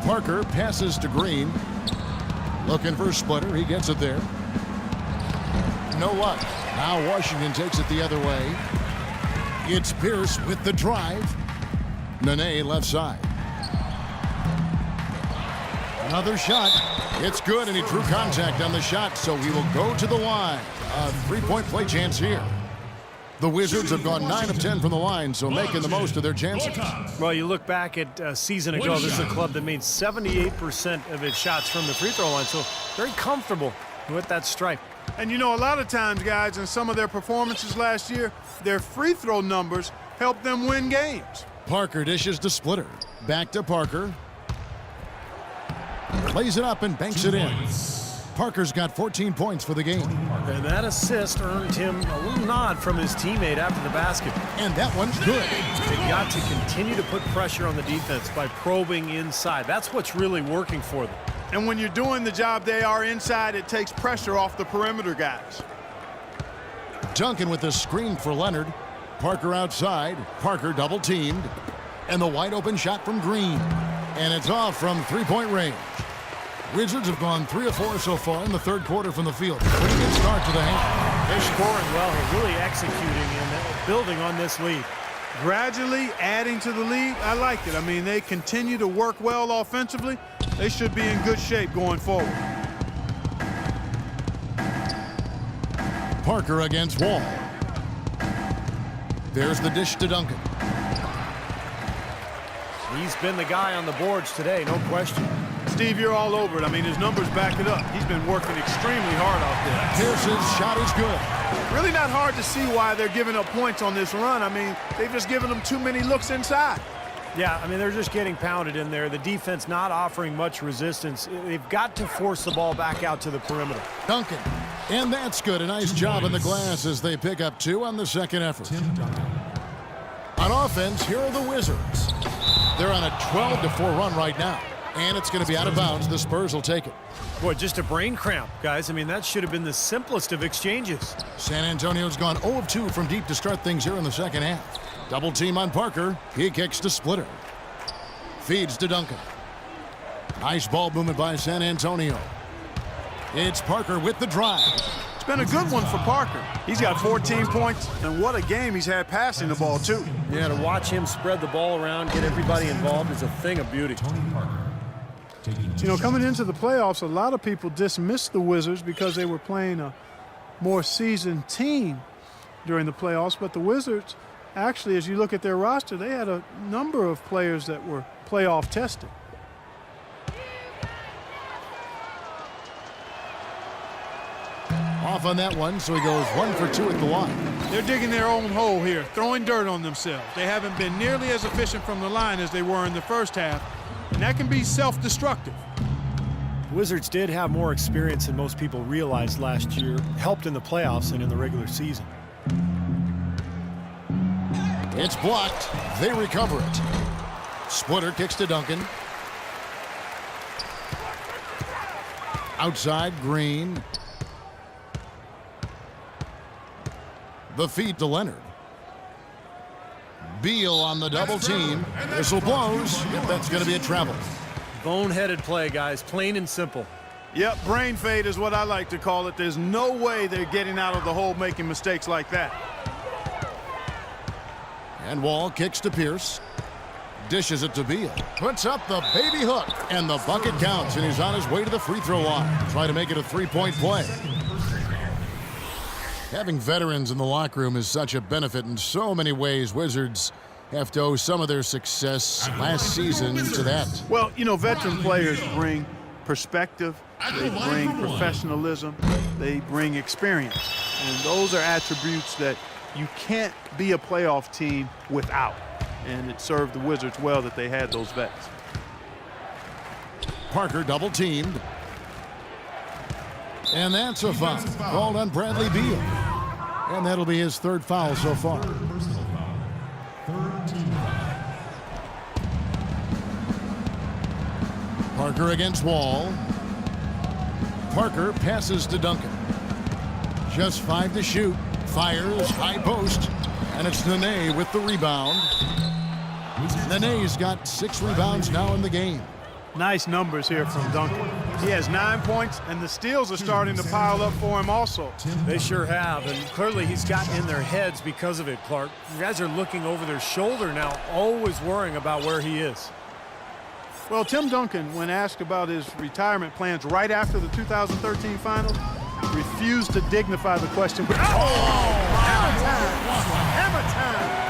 Parker passes to Green. Looking for a splitter. He gets it there. No luck. Now Washington takes it the other way. It's Pierce with the drive. Nene left side. Another shot. It's good, and he drew contact on the shot, so he will go to the line. A three-point play chance here. The Wizards have gone 9 of 10 from the line, so making the most of their chances. Well, you look back at a season ago, this is a club that made 78% of its shots from the free throw line, so very comfortable with that stripe. And you know, a lot of times, guys, in some of their performances last year, their free throw numbers helped them win games. Parker dishes to Splitter. Back to Parker. Plays it up and banks it in. Parker's got 14 points for the game. And that assist earned him a little nod from his teammate after the basket. And that one's good. They got to continue to put pressure on the defense by probing inside. That's what's really working for them. And when you're doing the job they are inside, it takes pressure off the perimeter guys. Duncan with the screen for Leonard. Parker outside. Parker double teamed. And the wide open shot from Green. And it's off from three-point range. Wizards have gone 3 of 4 so far in the third quarter from the field. Pretty good start to the half. They're scoring well. They're really executing and building on this lead. Gradually adding to the lead, I like it. I mean, they continue to work well offensively. They should be in good shape going forward. Parker against Wall. There's the dish to Duncan. He's been the guy on the boards today, no question. Steve, you're all over it. I mean, his numbers back it up. He's been working extremely hard out there. Pierce's shot is good. Really not hard to see why they're giving up points on this run. I mean, they've just given them too many looks inside. Yeah, I mean, they're just getting pounded in there. The defense not offering much resistance. They've got to force the ball back out to the perimeter. Duncan. And that's good. A nice job in the glass as they pick up 2 on the second effort. On offense, here are the Wizards. They're on a 12-4 run right now. And it's going to be out of bounds. The Spurs will take it. Boy, just a brain cramp, guys. I mean, that should have been the simplest of exchanges. San Antonio's gone 0 of 2 from deep to start things here in the second half. Double team on Parker. He kicks to Splitter. Feeds to Duncan. Nice ball movement by San Antonio. It's Parker with the drive. It's been a good one for Parker. He's got 14 points, and what a game he's had passing the ball, too. Yeah, to watch him spread the ball around, get everybody involved is a thing of beauty. You know, coming into the playoffs, a lot of people dismissed the Wizards because they were playing a more seasoned team during the playoffs. But the Wizards, actually, as you look at their roster, they had a number of players that were playoff tested. Off on that one, so he goes 1 for 2 at the line. They're digging their own hole here, throwing dirt on themselves. They haven't been nearly as efficient from the line as they were in the first half, and that can be self-destructive. Wizards did have more experience than most people realized last year, helped in the playoffs and in the regular season. It's blocked. They recover it. Splitter kicks to Duncan. Outside, Green. The feed to Leonard. Beal on the double team. Whistle blows. Yep, that's going to be a travel. Boneheaded play, guys, plain and simple. Yep, brain fade is what I like to call it. There's no way they're getting out of the hole making mistakes like that. And Wall kicks to Pierce. Dishes it to Beal. Puts up the baby hook. And the bucket counts, and he's on his way to the free throw line. Try to make it a three-point play. Having veterans in the locker room is such a benefit in so many ways. Wizards have to owe some of their success last season to that. Well, you know, veteran players bring perspective, they bring professionalism, they bring experience. And those are attributes that you can't be a playoff team without. And it served the Wizards well that they had those vets. Parker double teamed. And that's a foul called on Bradley Beal. And that'll be his third foul so far. Parker against Wall. Parker passes to Duncan. Just 5 to shoot. Fires, high post. And it's Nene with the rebound. Nene's got 6 rebounds now in the game. Nice numbers here from Duncan. He has 9 points, and the steals are starting to pile up for him also. They sure have, and clearly he's gotten in their heads because of it, Clark. You guys are looking over their shoulder now, always worrying about where he is. Well, Tim Duncan, when asked about his retirement plans right after the 2013 finals, refused to dignify the question. Hammer time!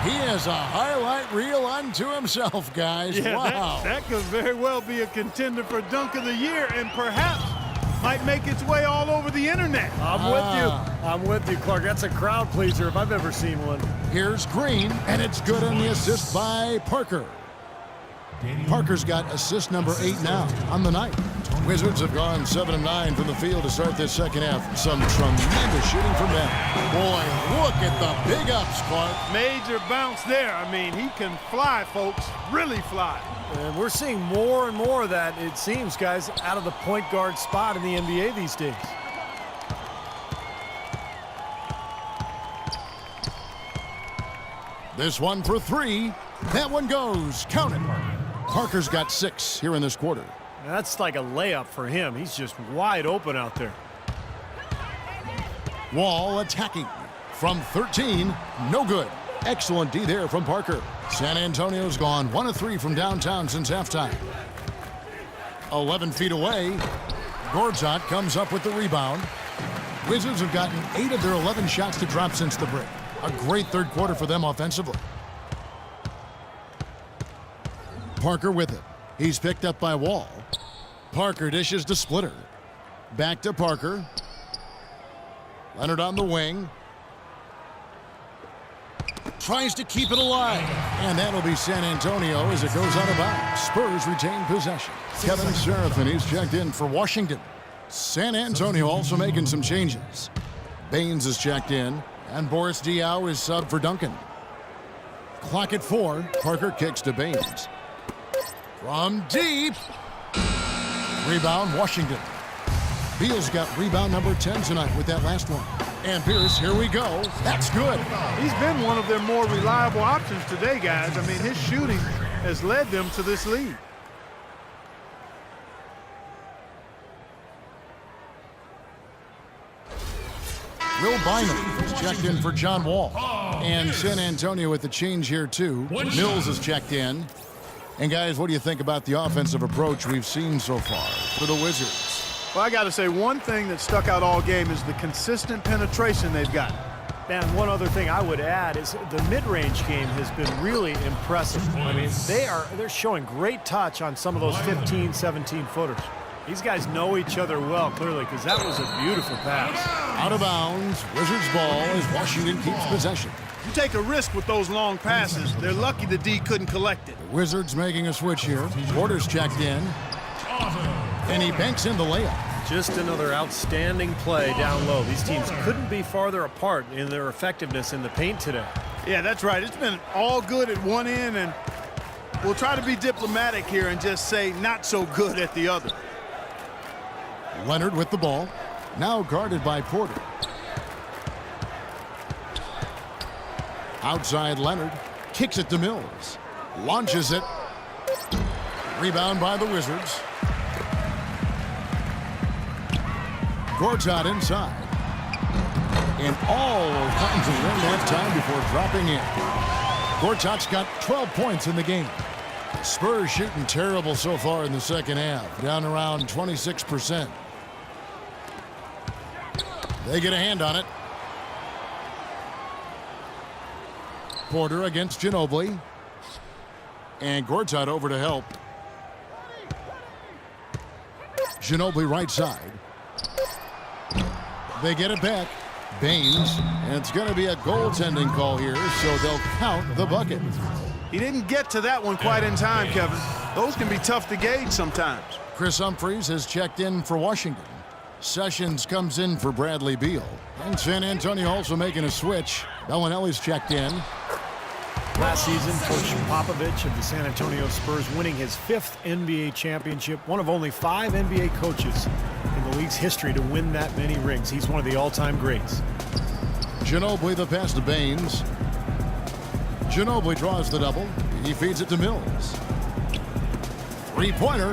He has a highlight reel unto himself, guys. Yeah, wow. that could very well be a contender for Dunk of the Year and perhaps might make its way all over the internet. I'm with you. I'm with you, Clark. That's a crowd pleaser if I've ever seen one. Here's Green, and it's good on the assist by Parker. Parker's got assist number 8 now on the night. Wizards have gone 7 of 9 from the field to start this second half. Some tremendous shooting from them. Boy, look at the big ups, Clark. Major bounce there. I mean, he can fly, folks, really fly. And we're seeing more and more of that, it seems, guys, out of the point guard spot in the NBA these days. This one for 3. That one goes. Count it. Parker's got 6 here in this quarter. That's like a layup for him. He's just wide open out there. Wall attacking. From 13, no good. Excellent D there from Parker. San Antonio's gone 1 of 3 from downtown since halftime. 11 feet away. Gortat comes up with the rebound. Wizards have gotten 8 of their 11 shots to drop since the break. A great third quarter for them offensively. Parker with it. He's picked up by Wall. Parker dishes to Splitter. Back to Parker. Leonard on the wing. Tries to keep it alive. And that'll be San Antonio as it goes out of bounds. Spurs retain possession. Kevin Serafin, he's checked in for Washington. San Antonio also making some changes. Baines is checked in. And Boris Diaw is subbed for Duncan. Clock at 4. Parker kicks to Baines. From deep. Rebound, Washington. Beal's got rebound number 10 tonight with that last one. And Pierce, here we go. That's good. He's been one of their more reliable options today, guys. I mean, his shooting has led them to this lead. Will Bynum is checked in for John Wall. And San Antonio with the change here, too. Mills is checked in. And, guys, what do you think about the offensive approach we've seen so far for the Wizards? Well, I got to say, one thing that stuck out all game is the consistent penetration they've got. And one other thing I would add is the mid-range game has been really impressive. I mean, they're showing great touch on some of those 15, 17-footers. These guys know each other well, clearly, because that was a beautiful pass. Out of bounds, Wizards ball as Washington keeps possession. You take a risk with those long passes. They're lucky the D couldn't collect it. The Wizards making a switch here. Porter's checked in. And he banks in the layup. Just another outstanding play down low. These teams couldn't be farther apart in their effectiveness in the paint today. Yeah, that's right. It's been all good at one end, and we'll try to be diplomatic here and just say not so good at the other. Leonard with the ball. Now guarded by Porter. Outside Leonard. Kicks it to Mills. Launches it. Rebound by the Wizards. Gortat inside. And all kinds of wind that time before dropping in. Gortat's got 12 points in the game. Spurs shooting terrible so far in the second half. Down around 26%. They get a hand on it. Porter against Ginobili. And Gortat over to help. Ginobili right side. They get it back. Baines. And it's going to be a goaltending call here, so they'll count the bucket. He didn't get to that one quite in time, Kevin. Those can be tough to gauge sometimes. Chris Humphries has checked in for Washington. Sessions comes in for Bradley Beal. And San Antonio also making a switch. Bellinelli's checked in. Last season, Coach Popovich of the San Antonio Spurs winning his 5th NBA championship, one of only 5 NBA coaches in the league's history to win that many rings. He's one of the all-time greats. Ginobili the pass to Baines. Ginobili draws the double. He feeds it to Mills. Three-pointer.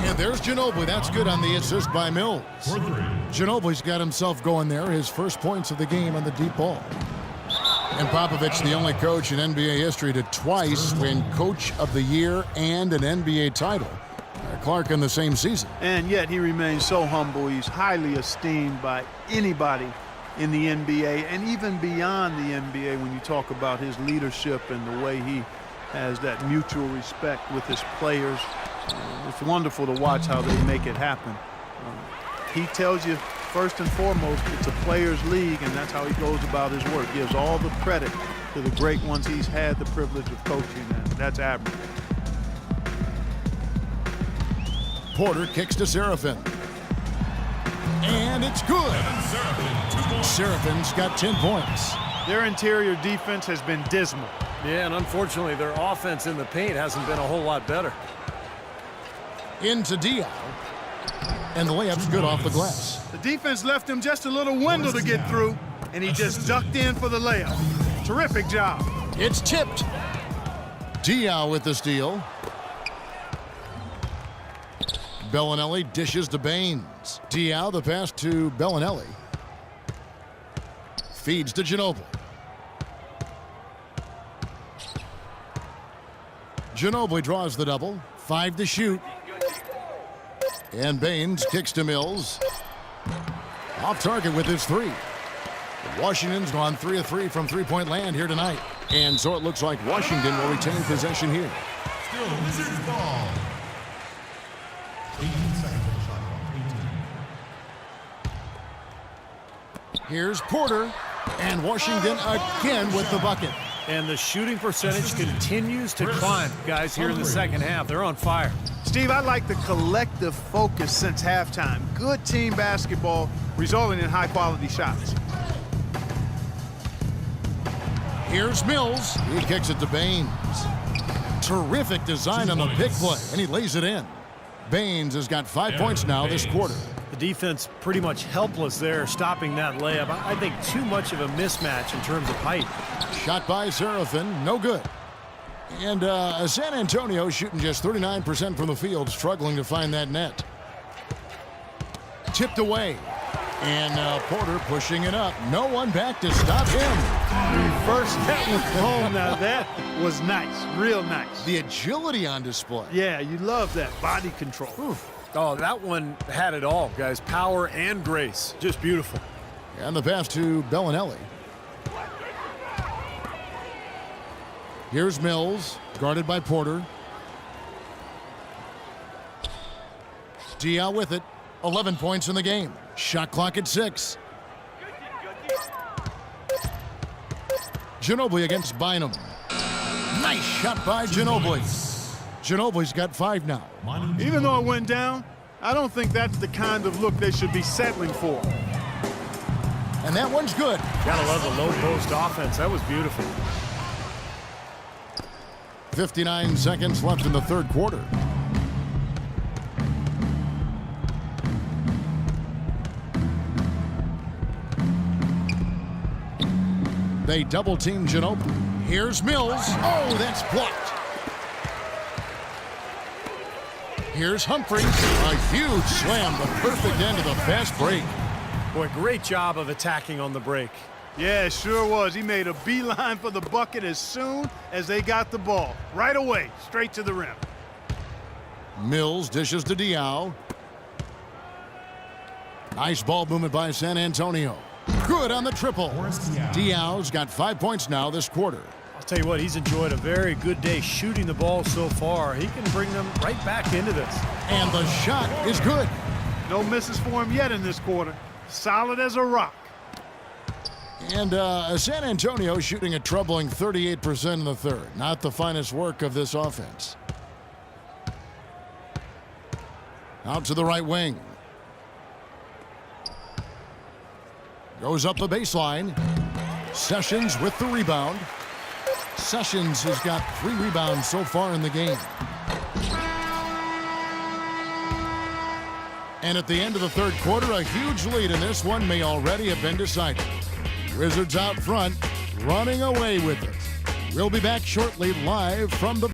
And there's Ginobili. That's good on the assist by Mills. Ginobili's got himself going there. His first points of the game on the deep ball. And Popovich, the only coach in NBA history to twice win Coach of the Year and an NBA title. Clark in the same season. And yet he remains so humble. He's highly esteemed by anybody in the NBA and even beyond the NBA when you talk about his leadership and the way he has that mutual respect with his players. It's wonderful to watch how they make it happen. He tells you, first and foremost, it's a players' league, and that's how he goes about his work. Gives all the credit to the great ones he's had the privilege of coaching, and that's admirable. Porter kicks to Seraphin. And it's good. Seraphin's got 10 points. Their interior defense has been dismal. Yeah, and unfortunately, their offense in the paint hasn't been a whole lot better. Into Diaw. And the layup's good off the glass. The defense left him just a little window to get through, and he just ducked in for the layup. Terrific job. It's tipped. Diaw with the steal. Bellinelli dishes to Baines. Diaw the pass to Bellinelli. Feeds to Ginobili. Ginobili draws the double. 5 to shoot. And Baines kicks to Mills. Off target with his 3. Washington's gone 3 of 3 from three-point land here tonight. And so it looks like Washington will retain possession here. Still Wizards ball. 18 seconds on shot clock. 18. Here's Porter. And Washington again with the bucket. And the shooting percentage continues to climb, guys, here in the second half. They're on fire. Steve, I like the collective focus since halftime. Good team basketball resulting in high-quality shots. Here's Mills. He kicks it to Baines. Terrific design on the pick play, and he lays it in. Baines has got 5 points now this quarter. The defense pretty much helpless there, stopping that layup. I think too much of a mismatch in terms of height. Shot by Seraphin, no good. And San Antonio shooting just 39% from the field, struggling to find that net. Tipped away. And Porter pushing it up. No one back to stop him. Reverse that one home. Now that was nice, real nice. The agility on display. Yeah, you love that body control. Oof. Oh, that one had it all, guys. Power and grace. Just beautiful. And the pass to Bellinelli. Here's Mills, guarded by Porter. Diaw with it. 11 points in the game. Shot clock at 6. Ginobili against Bynum. Nice shot by Ginobili. Ginobili's got 5 now. Even though it went down, I don't think that's the kind of look they should be settling for. And that one's good. Gotta love the low post offense. That was beautiful. 59 seconds left in the third quarter. They double-team Ginobili. Here's Mills. Oh, that's blocked. Here's Humphries. A huge slam, the perfect end of the fast break. Boy, great job of attacking on the break. Yeah, it sure was. He made a beeline for the bucket as soon as they got the ball. Right away, straight to the rim. Mills dishes to Diaw. Nice ball movement by San Antonio. Good on the triple. Diaw's got 5 points now this quarter. I'll tell you what, he's enjoyed a very good day shooting the ball so far. He can bring them right back into this. And the shot is good. No misses for him yet in this quarter. Solid as a rock. And San Antonio shooting a troubling 38% in the third. Not the finest work of this offense. Out to the right wing. Goes up the baseline. Sessions with the rebound. Sessions has got 3 rebounds so far in the game. And at the end of the third quarter, a huge lead in this one may already have been decided. Wizards out front, running away with it. We'll be back shortly live from the